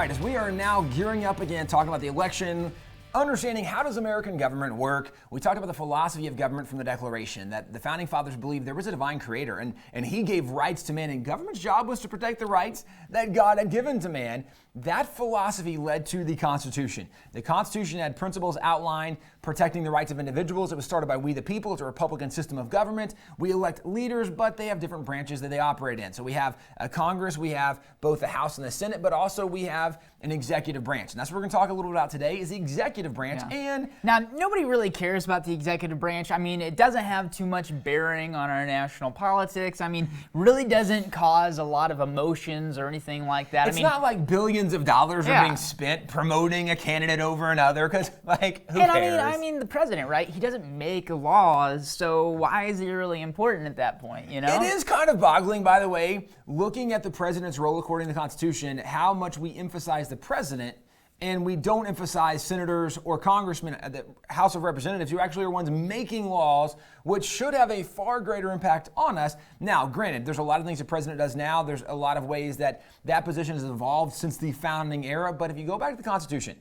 right, as we are now gearing up again, talking about the election, understanding how does American government work, we talked about the philosophy of government from the Declaration, that the Founding Fathers believed there was a divine creator, and he gave rights to man, and government's job was to protect the rights that God had given to man. That philosophy led to the Constitution. The Constitution had principles outlined protecting the rights of individuals. It was started by we the people. It's a Republican system of government. We elect leaders, but they have different branches that they operate in. So we have a Congress, we have both the House and the Senate, but also we have an executive branch. And that's what we're going to talk a little bit about today, is the executive branch. Yeah. And now, nobody really cares about the executive branch. I mean, it doesn't have too much bearing on our national politics. I mean, really doesn't cause a lot of emotions or anything like that. It's not like billions of dollars are being spent promoting a candidate over another, because, like, who cares? I mean, the president, right? He doesn't make laws, so why is he really important at that point, you know? It is kind of boggling, by the way, looking at the president's role according to the Constitution, how much we emphasize the president and we don't emphasize senators or congressmen at the House of Representatives, who actually are ones making laws, which should have a far greater impact on us. Now, granted, there's a lot of things the president does now. There's a lot of ways that position has evolved since the founding era. But if you go back to the Constitution,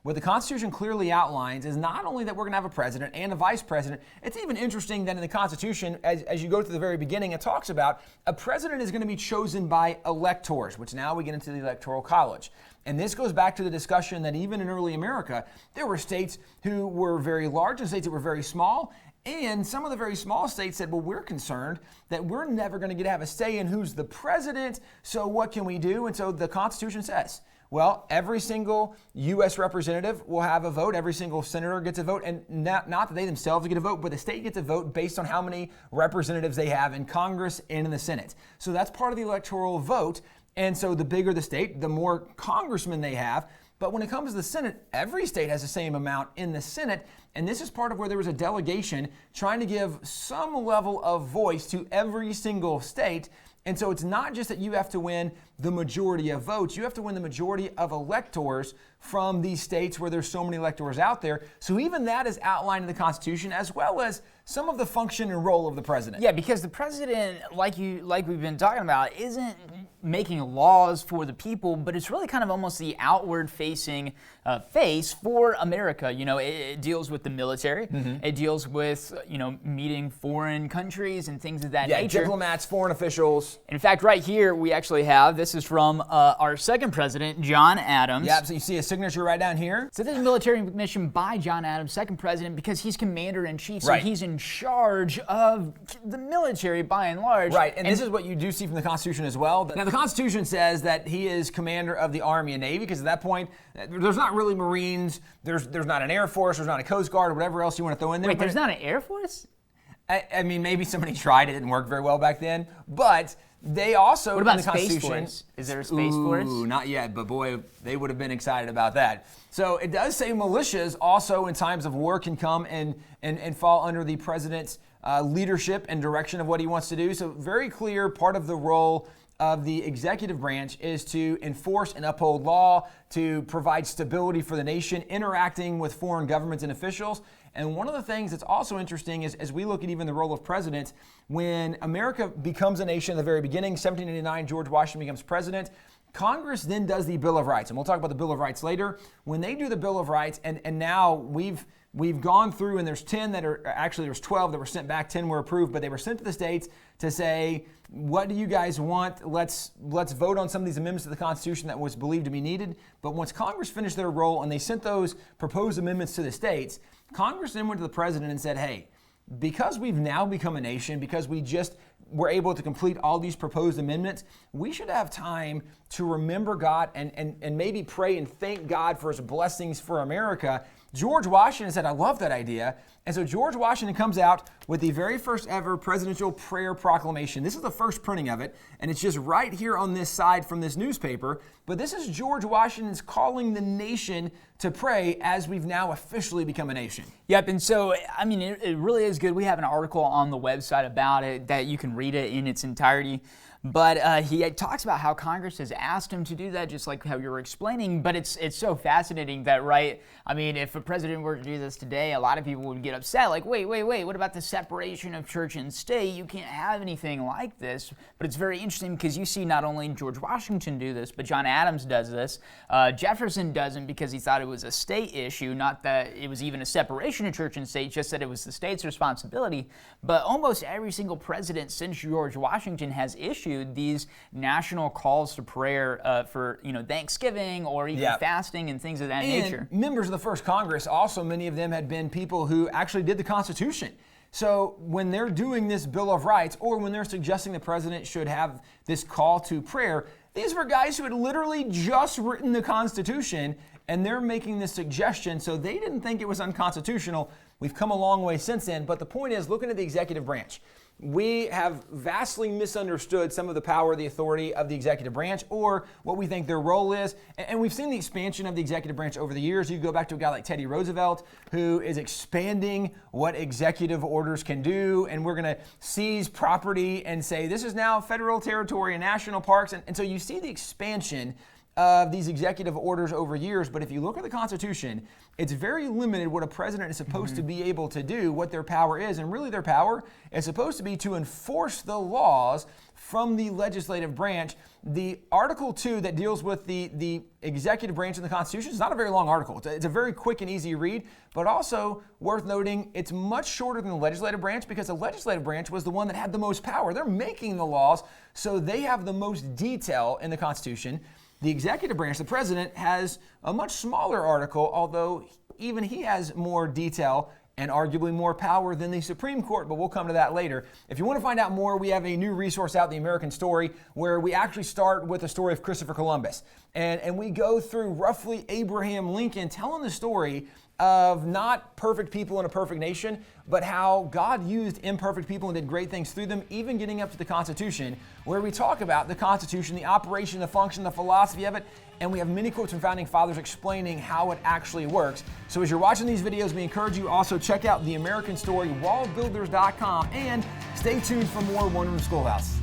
what the Constitution clearly outlines is not only that we're going to have a president and a vice president. It's even interesting that in the Constitution, as you go to the very beginning, it talks about a president is going to be chosen by electors, which now we get into the Electoral College. And this goes back to the discussion that even in early America, there were states who were very large and states that were very small. And some of the very small states said, well, we're concerned that we're never going to get to have a say in who's the president. So what can we do? And so the Constitution says, well, every single U.S. representative will have a vote. Every single senator gets a vote. And not that they themselves get a vote, but the state gets a vote based on how many representatives they have in Congress and in the Senate. So that's part of the electoral vote. And so the bigger the state, the more congressmen they have. But when it comes to the Senate, every state has the same amount in the Senate. And this is part of where there was a delegation trying to give some level of voice to every single state. And so it's not just that you have to win the majority of votes, you have to win the majority of electors from these states where there's so many electors out there. So even that is outlined in the Constitution, as well as some of the function and role of the president. Yeah, because the president, like we've been talking about, isn't making laws for the people, but it's really kind of almost the outward-facing face for America. You know, it deals with the military. Mm-hmm. It deals with, meeting foreign countries and things of that nature. Yeah, diplomats, foreign officials. In fact, right here, we actually have, this is from our second president, John Adams. Yeah, so you see a signature right down here. So this is military recognition by John Adams, second president, because he's commander-in-chief, so he's in charge of the military by and large. Right, and this is what you do see from the Constitution as well. Now, the Constitution says that he is commander of the Army and Navy, because at that point, there's not really Marines, there's not an Air Force, there's not a Coast Guard, or whatever else you want to throw in there. Wait, there's not an Air Force? I mean, maybe somebody tried it, didn't work very well back then, but they also, what about in the Constitution, Space Force? Is there a Space Force? Not yet, but boy, they would have been excited about that. So it does say militias also in times of war can come and fall under the president's leadership and direction of what he wants to do. So very clear, part of the role of the executive branch is to enforce and uphold law, to provide stability for the nation, interacting with foreign governments and officials. And one of the things that's also interesting is, as we look at even the role of presidents, when America becomes a nation at the very beginning, 1789, George Washington becomes president. Congress then does the Bill of Rights, and we'll talk about the Bill of Rights later. When they do the Bill of Rights, and now we've gone through, and there's 10 that are, actually there's 12 that were sent back, 10 were approved, but they were sent to the states to say, what do you guys want? Let's vote on some of these amendments to the Constitution that was believed to be needed. But once Congress finished their role and they sent those proposed amendments to the states, Congress then went to the president and said, hey, because we've now become a nation, because we just were able to complete all these proposed amendments, we should have time to remember God and maybe pray and thank God for his blessings for America. George Washington said, I love that idea. And so George Washington comes out with the very first ever presidential prayer proclamation. This is the first printing of it, and it's just right here on this side from this newspaper. But this is George Washington's calling the nation to pray as we've now officially become a nation. Yep, and so, I mean, it really is good. We have an article on the website about it that you can read it in its entirety. But he talks about how Congress has asked him to do that, just like how you were explaining. But it's so fascinating that, right? I mean, if a president were to do this today, a lot of people would get upset. Like, wait, what about the separation of church and state? You can't have anything like this. But it's very interesting because you see not only George Washington do this, but John Adams does this. Jefferson doesn't because he thought it was a state issue, not that it was even a separation of church and state, just that it was the state's responsibility. But almost every single president since George Washington has issued these national calls to prayer for Thanksgiving or even fasting and things of that nature. Members of the first Congress, also many of them had been people who actually did the Constitution. So when they're doing this Bill of Rights, or when they're suggesting the president should have this call to prayer, these were guys who had literally just written the Constitution, and they're making this suggestion, so they didn't think it was unconstitutional. We've come a long way since then, but the point is, looking at the executive branch, we have vastly misunderstood some of the power, the authority of the executive branch, or what we think their role is. And we've seen the expansion of the executive branch over the years. You go back to a guy like Teddy Roosevelt, who is expanding what executive orders can do, and we're going to seize property and say this is now federal territory and national parks. And so you see the expansion of these executive orders over years, but if you look at the Constitution, it's very limited what a president is supposed to be able to do, what their power is, and really their power is supposed to be to enforce the laws from the legislative branch. The Article 2 that deals with the executive branch in the Constitution is not a very long article. It's a very quick and easy read, but also worth noting, it's much shorter than the legislative branch because the legislative branch was the one that had the most power. They're making the laws, so they have the most detail in the Constitution. The executive branch, the president, has a much smaller article, although even he has more detail and arguably more power than the Supreme Court, but we'll come to that later. If you want to find out more, we have a new resource out, The American Story, where we actually start with the story of Christopher Columbus. And we go through roughly Abraham Lincoln telling the story of not perfect people in a perfect nation, but how God used imperfect people and did great things through them, even getting up to the Constitution, where we talk about the Constitution, the operation, the function, the philosophy of it, and we have many quotes from founding fathers explaining how it actually works. So as you're watching these videos, we encourage you also check out The American Story, WallBuilders.com, and stay tuned for more One Room Schoolhouse.